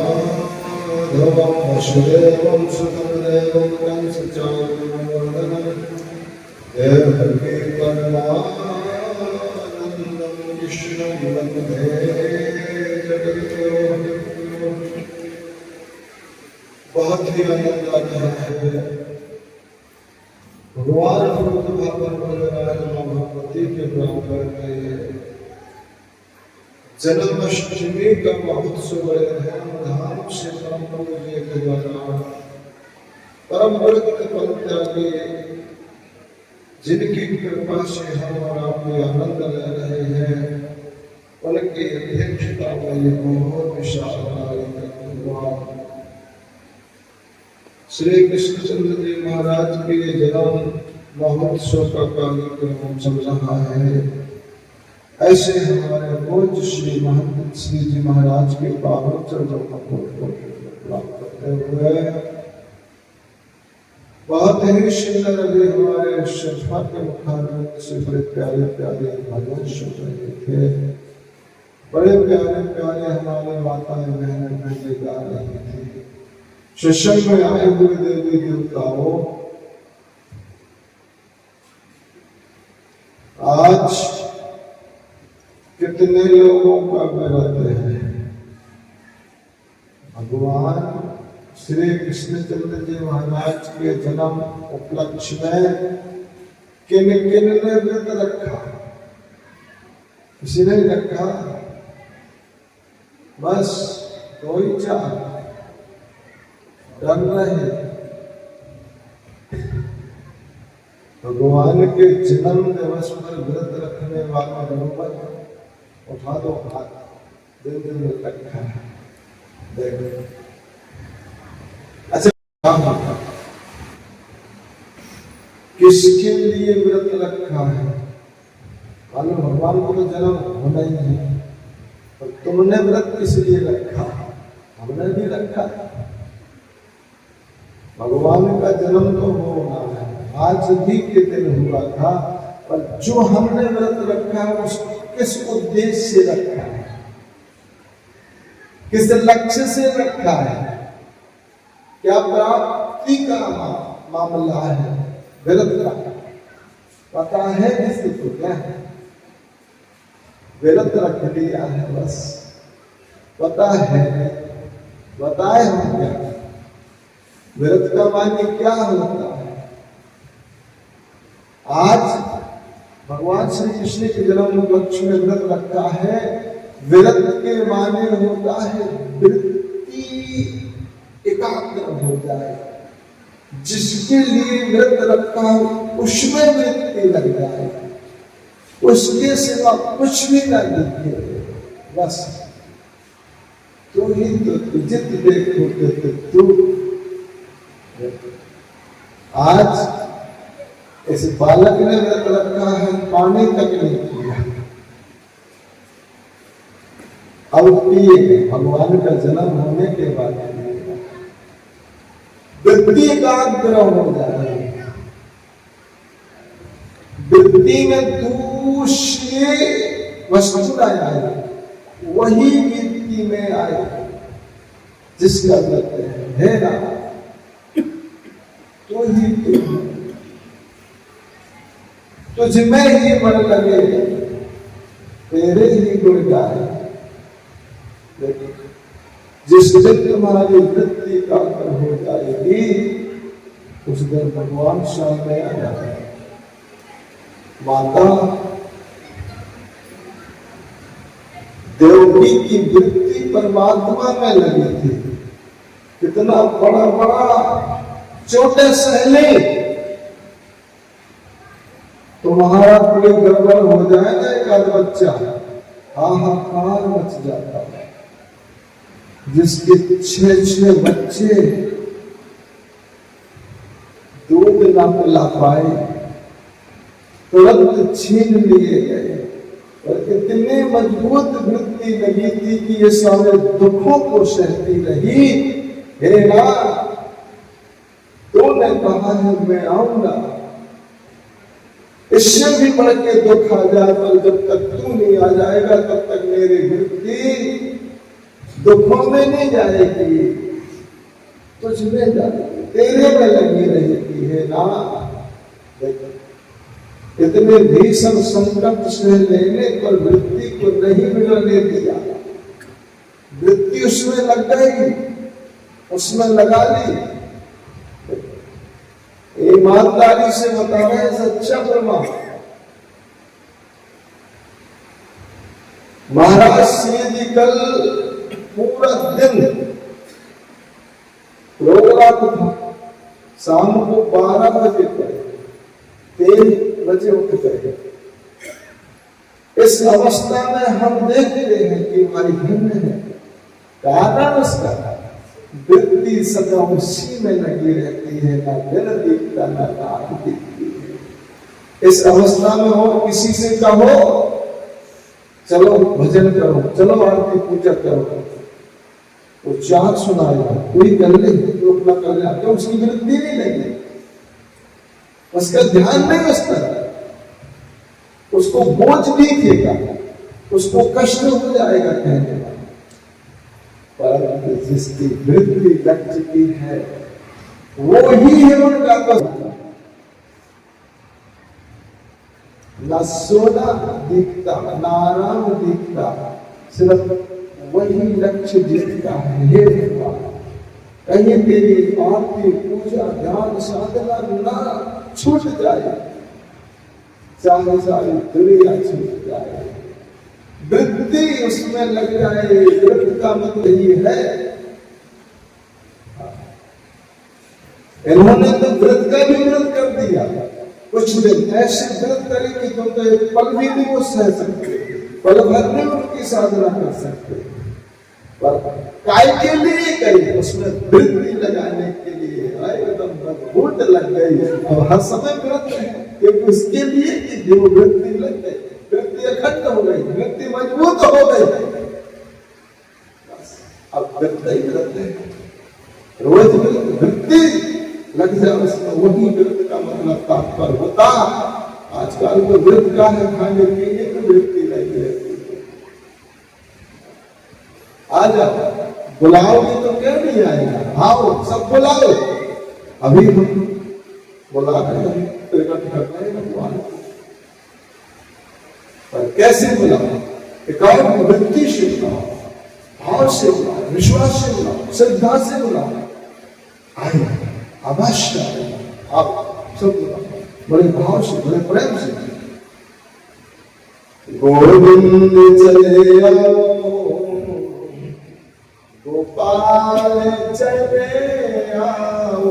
माधवं वसुदेवं सुतं देवं कंसचानूरमर्दनं देवकी परमानन्दं कृष्णं वन्दे जगद्गुरुं। बहुत ही आनंद आ रहा है। भगवान भगवती के ब्राह्मण में जन्माष्टमी का महोत्सव बड़े धूमधाम से परम पूज्य के द्वारा परम व्रत परित्यागी जिनकी कृपा से हम और आप भी आनंद ले रहे हैं, उनकी अध्यक्षता में ये बहुत विशाल कार्यक्रम श्री कृष्णचंद्र जी महाराज के जन्म महोत्सव का कार्यक्रम चल रहा है। ऐसे हमारे पूज्य श्री महंत श्री जी महाराज के पावन चरणों का प्राप्त करते हुए बहुत ही सुंदर अभी हमारे शफा के मुखारविंद से बड़े प्यारे प्यारे भजन सुन रहे थे। बड़े प्यारे प्यारे हमारे माताएं बहनें बेटे गा रही थी। सत्संग में आए हुए देवी देवताओं, आज कितने लोगों का व्रत है। भगवान श्री कृष्णचंद्र जी महाराज के जन्म उपलक्ष्य में किन किन ने व्रत रखा? किसी ने रखा? बस दो ही चार डर रहे। भगवान के जन्म दिवस पर व्रत रखने वाला बरोबर उठा दो हाथ, दिन दिन में रखा है। देखो अच्छा, किसके लिए व्रत रखा है? मानो भगवान को तो जन्म होना ही है, और तुमने व्रत किस लिए रखा? हमने भी रखा। भगवान का जन्म तो होना है, आज भी के दिन हुआ था, पर जो हमने व्रत रखा है उसको किस उद्देश्य से रखा है, किस लक्ष्य से रखा है, क्या प्राप्ति का मामला है? व्रत का पता है किसी को? क्या है? व्रत रख लिया है, बस पता है। बताए हम क्या व्रत का मान्य क्या होता है? आज भगवान श्री कृष्ण के जन्म उपलक्ष्य में व्रत रखा है। व्रत के माने होता है वृत्ति एकाग्र हो जाए। जिसके लिए व्रत रखा हो उसमें वृत्ति लग जाए, उसके सिवा कुछ भी न दिखे। बस तो ही तो जित देखोगे तो तू। आज इस बालक ने व्रत रखा है, पानी तक नहीं किया, अब पिए भगवान का जन्म होने के बाद वृत्ति एकाग्र हो जाए। वृत्ति में दूसरे वस्तु न आए, वही वृत्ति में आए जिसका व्रत है ना, तो ही तुझमें ही मन लगे, तेरे ही गुण गाए। जिस दिन तुम्हारी वृत्ति एकाग्र हो जाएगी, उस दिन भगवान सामने आ जाएगा। माता देवकी की वृत्ति परमात्मा में लगी थी। कितना बड़ा बड़ा छोटे सहले, तुम्हारा कोई गड़बड़ हो जाए ना, एक आध बच्चा हाहाकार मच जाता है। जिसके 6 बच्चे दूध ना पिला पाए, तुरंत छीन लिए गए। और इतने मजबूत वृत्ति लगी थी कि ये सारे दुखों को सहती रही। हे नाथ, तूने कहा है मैं आऊंगा, इससे भी बढ़ के दुख आ जाए, पर जब तक तू नहीं आ जाएगा तब तक मेरी वृत्ति दुखों में नहीं जाएगी, तुझ में जाएगी, तेरे में लगी रहेगी। है ना, इतने भीषण संकट से लेने पर वृत्ति को नहीं मिलने दिया। वृत्ति उसमें लग गई, उसमें लगा ली। ईमानदारी से बता रहे सच्चा प्रमाण। महाराज श्री जी कल पूरा दिन प्रोग्राम था, शाम को 12 बजे पर 3 बजे उठ गए। इस अवस्था में हम देखते हैं कि हमारी हिम्मत है, कारण उसका वृत्ति सदा उसी में लगी रहती है, ना दिन दिखता ना रात दिखती है। इस अवस्था में हो, किसी से कहो चलो भजन करो, चलो आरती पूजा करो, वो चार सुनाएगा, कोई कर ले तो अपना कर ले, क्यों उसकी वृत्ति नहीं लगी, उसका ध्यान नहीं उस पर, उसको बोझ दिखेगा, उसको कष्ट हो जाएगा कहने वाला। परंतु जिसकी वृत्ति लग चुकी है वो ही है उनका बस। न सोना दिखता, न आराम दिखता, सिर्फ वही लक्ष्य दिखता है। हे भगवान, कहीं तेरी आरती पूजा ध्यान साधना ना छूट जाए, चाहे सारी दुनिया छूट जाए, वृत्ति उसमें लग जाए। वृत्ति का मतलब यही है, इन्होंने तो व्रत का भी व्रत कर दिया। कुछ दिन ऐसे व्रत करे कि तुम तो एक पल भी नहीं वो सह सकते, पल भर में उनकी साधना कर सकते, पर काय के लिए करी, उसमें वृत्ति लगाने के लिए एकदम भूत लग गई। और हर समय व्रत है क्योंकि उसके लिए कि जो वृत्ति लग गई, वृत्ति अखंड हो गई, वृत्ति मजबूत हो गई। अब वृत्ति करते हैं, रोज वृत्ति लग जाए उसमें, वही वृत्ति का मतलब तात्पर्य होता। आजकल तो वृत्ति का है, खाने पीने की वृत्ति नहीं रहती। आ जाओ, बुलाओगे तो क्यों नहीं आएगा, आओ सब बुलाओ। अभी हम बुला रहे हैं, प्रकट कर रहे हैं भगवान, पर कैसे बुलाओ? एक और वृत्ति से बुलाओ, भाव से बुलाओ, विश्वास से बुलाओ, श्रद्धा से बुलाओ। आए अवश्य आप सब बुलाओ, बड़े भाव से, बड़े प्रेम से। गोविंद चले आओ, गोपाल चले आओ,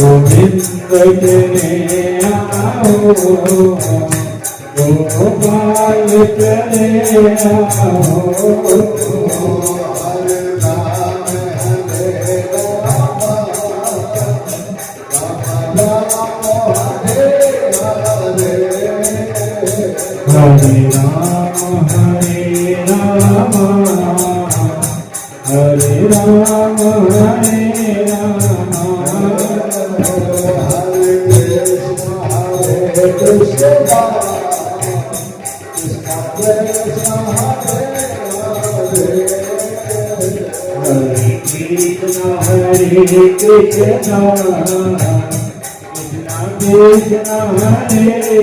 गोविंद चले आओ, गोपाल चले हरे राम हरे राम, हरे राम हरे राम, हरे कृष्ण हरे कृष्ण, कृष्ण हरे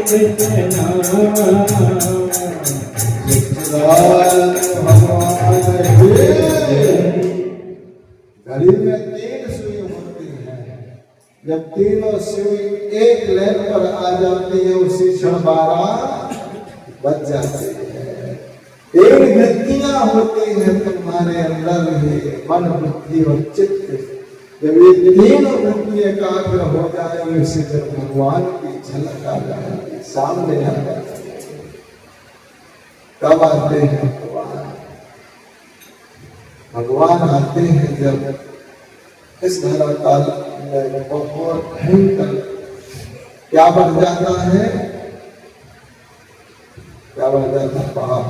कृष्ण। घड़ी में 3 सुई होती है, जब तीनों सुई एक लाइन पर आ जाती है उसी क्षण 12 बज जाते हैं। 3 वृत्तियां होती हैं तुम्हारे अंदर ही, मन बुद्धि और चित्त। जब ये 3 वृत्ति एकाग्र हो जाएंगे उसी जब भगवान की झलक आ जाएगी, सामने आ जाएगी। कब आते हैं भगवान? भगवान आते हैं जब इस धरातल में बहुत भयंकर क्या बढ़ जाता है, क्या बढ़ जाता है? पाप।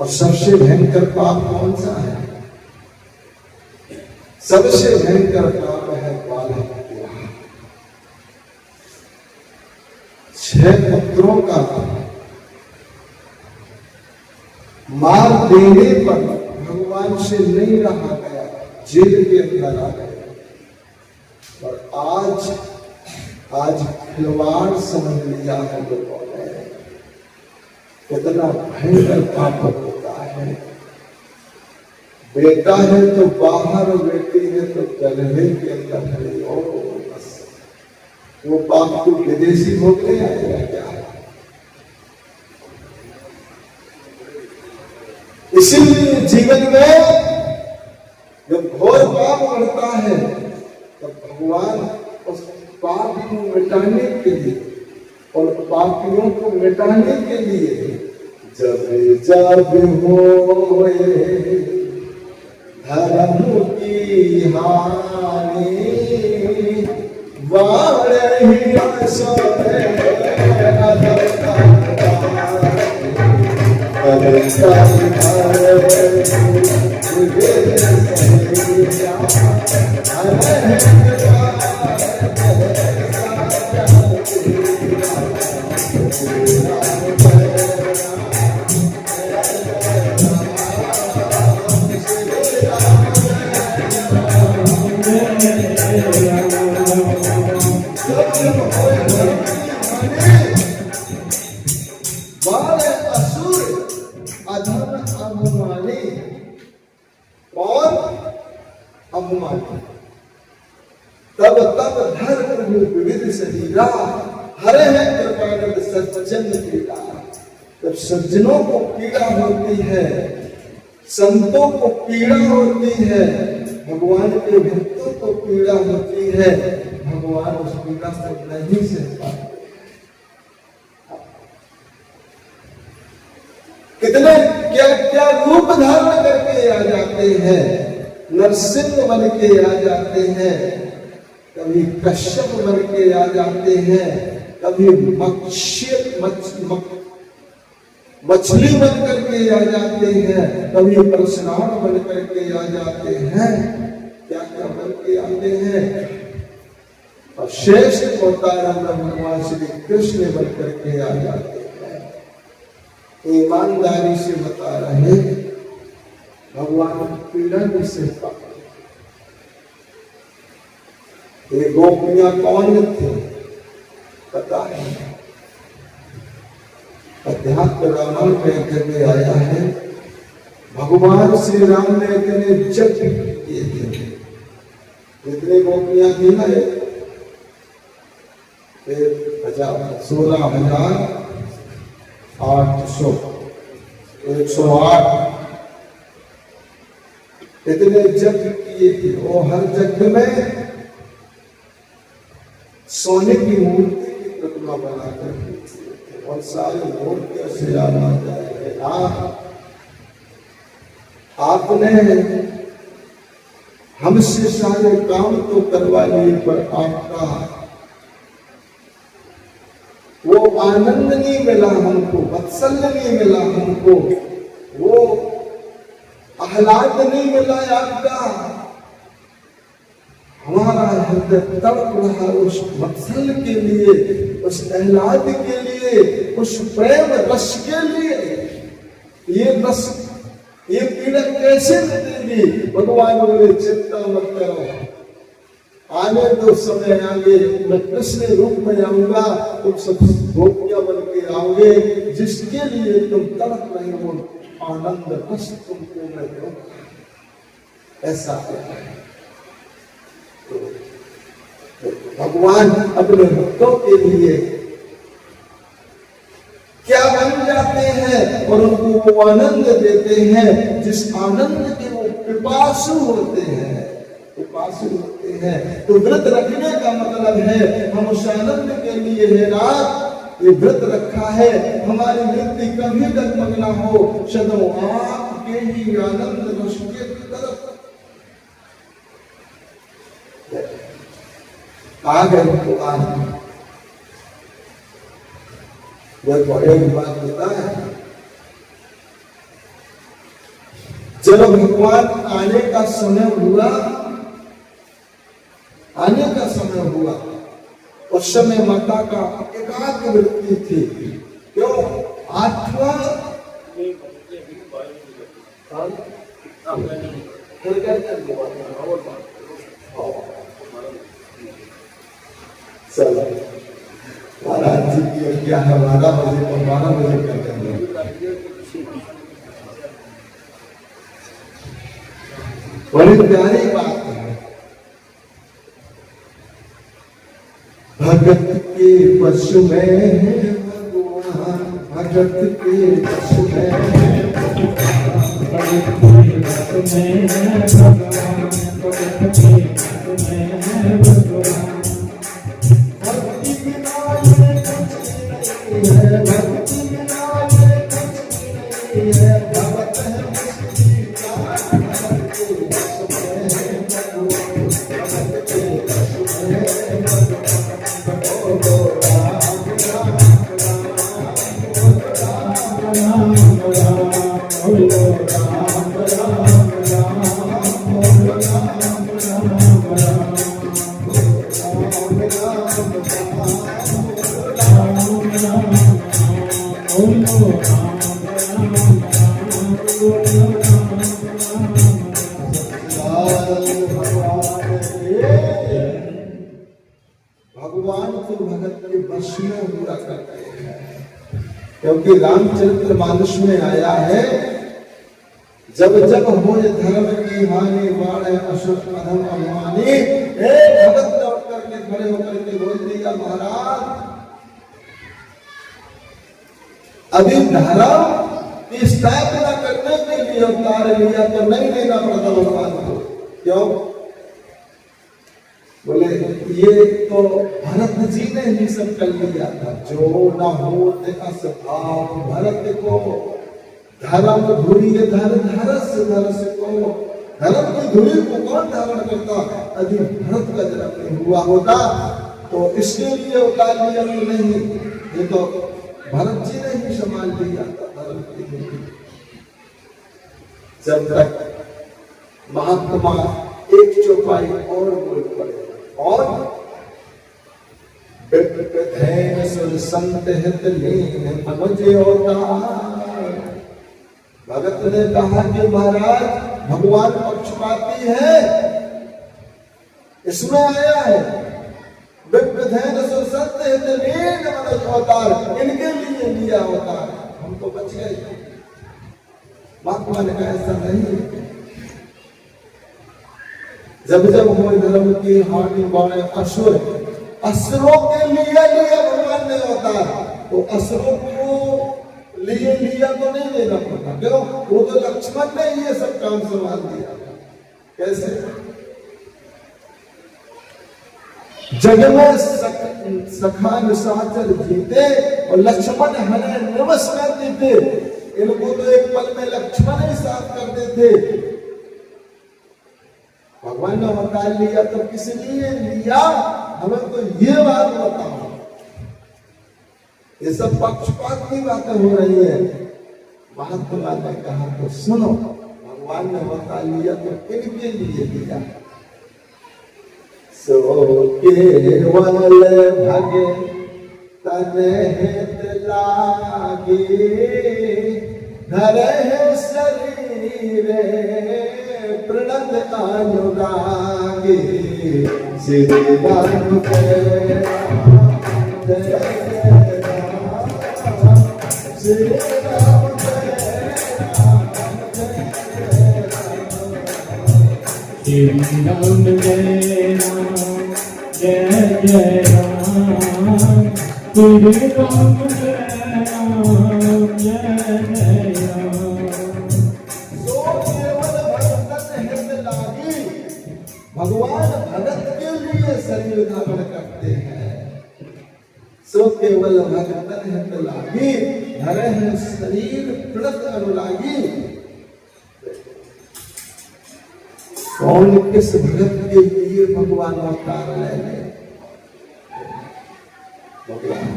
और सबसे भयंकर पाप कौन सा है? सबसे भयंकर पाप है बाल हत्या। 6 पुत्रों का मार देने पर भगवान से नहीं रहा गया, जेल के अंदर आ गए। और आज खिलवाड़ समझ लिया है लोगों ने। कितना भयंकर पाप होता है। बेटा है तो बाहर और बेटी है तो गले के अंदर है। और बस वो पाप को विदेशी भोगने आएगा क्या? इसीलिए जीवन में जब घोर पाप बढ़ता है तब भगवान उस पाप को मिटाने के लिए और पापियों को मिटाने के लिए जब होए धर्म की हानि वारही सोए तब धर्म विविध शरीरा हरे हैं कृपानंद सज्जन पीड़ा। जब सज्जनों को पीड़ा होती है, संतों को पीड़ा होती है, भगवान के भक्तों को पीड़ा होती है, भगवान उस पीड़ा को नहीं सह पाते। कितने क्या क्या रूप धारण करके आ जाते हैं, नरसिंह बन के आ जाते हैं, कभी कश्यप बन के आ जाते हैं, कभी मछली बन करके आ जाते हैं, कभी परशुराम बन करके आ जाते हैं, क्या क्या बन के आते हैं। और श्रेष्ठ अवतार भगवान श्री कृष्ण बन करके आ जाते हैं। ईमानदारी से बता रहे भगवान पीड़ा भी सह पाते। ये गोपियां कौन थे पता है? अध्यात्म रामायण में आया है भगवान श्री राम ने इतने यज्ञ किए थे, इतनी गोपियां थी ना, 16,800 108 इतने यज्ञ किए थे। और हर यज्ञ में सोने की मूर्ति की प्रतिमा बनाकर और सारी मूर्तियों से याद आता है, आपने हमसे सारे काम तो करवा लिए, पर आपका वो आनंद नहीं मिला हमको, वत्सल्य नहीं मिला हमको, वो आह्लाद नहीं मिला आपका। हमारा हृदय तड़प रहा उस वत्सल्य के लिए, उस आह्लाद के लिए, उस प्रेम रस के लिए। ये रस, ये पीड़ा कैसे मिटेगी? भगवान बोले चिंता मत करो, आने दो समय आगे, मैं कृष्ण रूप में आऊंगा, तुम सब गोपियां बन के आओगे, जिसके लिए तुम तड़प रहे हो, आनंद रस तुमको मैं दूंगा। ऐसा है। तो भगवान अपने भक्तों के लिए क्या बन जाते हैं और उनको वो आनंद देते हैं, जिस आनंद के वो पिपासु होते हैं, पिपासु होते हैं। तो व्रत रखने का मतलब है हम उस आनंद के लिए है रात ये व्रत रखा है, हमारी वृत्ति कभी डगमग ना हो, सदा आपके ही आनंद रस के तरफ आ गए। भगवान देखो एक बात होता है, जब भगवान आने का समय हुआ, आने का समय हुआ, उस समय माता का एकाग्र वृत्ति थी। क्यों? 8वां चलो महाराज जी की क्या है, 12 बजे और 12 बजे करते हैं। बड़ी प्यारी बात है, भगत के पशु में है भगवान, भगत के पशु में है भगवान, भगत के पशु में है भगवान, भगत के पशु में है भगवान। भक्ति बिना ये कुछ नहीं है, भक्ति बिना ये कुछ नहीं है, भगत है मुक्ति का, भगत के पशु में है भगवान, भगत के पशु में है भगवान। भगवान तो भगत के वश में हुआ करते हैं, क्योंकि रामचरित्र मानस में आया है, जब जब हो धर्म की हानि बाढ़ असुर अधम अभिमानी। भगत लौट करके खड़े होकर के बोल दिया, महाराज अभी धर्म की स्थापना करने के लिए अवतार लिया तो नहीं देना पड़ता भगवान को। क्यों? बोले ये तो भरत जी ने ही सब कर लिया था, जो न होते असभाव भरत को धर्म धुरी धरस को, धर्म की धुरी को कौन धारण करता? यदि भरत का जन्म नहीं हुआ होता तो इसके लिए उतार लिया नहीं, ये तो भरत जी ने ही संभाल लिया था धर्म की धुरी। जब तक महात्मा एक चौपाई और बोल पड़े, और संत हित लीन समझे होता। भगत ने कहा कि महाराज भगवान पक्षपाती है, इसमें आया है संत हित लीन अवतार, इनके लिए लिया अवतार, हम तो बच गए। महात्मा ने कहा ऐसा नहीं। जब जब हमारे धर्म की हानि बाणे असुर, असुरों के लिए भगवान ने होता, तो असुरों को लिए लिया तो नहीं लेना पड़ता। क्यों? वो तो लक्ष्मण ने ये सब काम संभाल दिया। कैसे? जग में सखा निशाचर जीते और लक्ष्मण हने नमस्कार देते। इनको तो एक पल में लक्ष्मण ही साफ कर देते। भगवान ने अवतार लिया तो किस लिए लिया, हमें तो ये बात बताओ। ये सब पक्षपात की बातें हो रही है। महात्मा ने कहा तो सुनो, भगवान ने अवतार लिया तो किनके लिए लिया? सो केवल भगे तने हित लागे, धरे शरीर प्रणत अनुरागे। श्री राम जय राम जय राम, श्री राम जय राम जय राम, श्री राम जय राम जय जय राम, श्री राम जय राम जय जय राम। सो केवल भगतन हित लागी, भगवान भगत के लिए शरीर धारण करते हैं। सो केवल भगतन हित लागी, धरे हैं शरीर प्रणत अनुरागी। कौन किस भगत के लिए भगवान अवतार ले? भगवान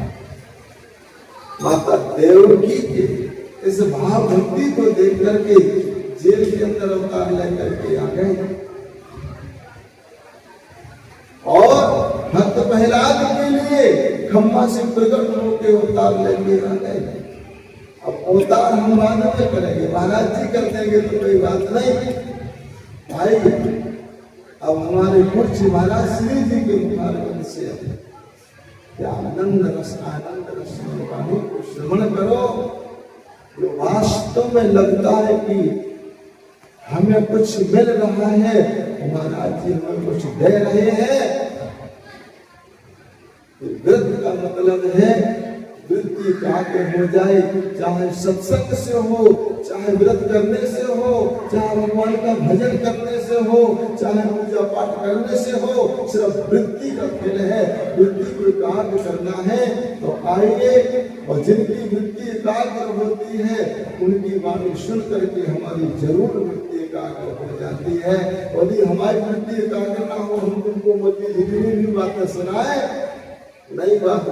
माता देवकी के इस भाव भक्ति को देख करके जेल के अंदर अवतार लेकर के आ गए। और भक्त प्रहलाद के लिए खम्मा से प्रकट होकर अवतार लेके आ गए। अब अवतार हम बाद में करेंगे, महाराज जी कर देंगे तो कोई बात नहीं भाई। अब हमारे पूज्य महाराज श्री जी के मुखारविंद से क्या आनंद रस वाणी को श्रवण करो, जो वास्तव में लगता है कि हमें कुछ मिल रहा है, महाराज जी हमें कुछ दे रहे हैं। व्रत का मतलब है वृत्ति काटे हो जाए, चाहे सत्संग से हो, चाहे व्रत करने से हो, चाहे भगवान का भजन करने से हो, चाहे पूजा पाठ करने से हो, सिर्फ वृत्ति का खेल है। वृत्ति को एकाग्र करना है तो आइए, और जिनकी वृत्ति एकाग्र होती है उनकी वाणी सुन करके हमारी जरूर वृत्ति एकाग्र हो जाती है। यदि हमारी वृत्ति एकाग्र ना हो, हम तुमको मोटी भी बातें सुनाए नहीं बात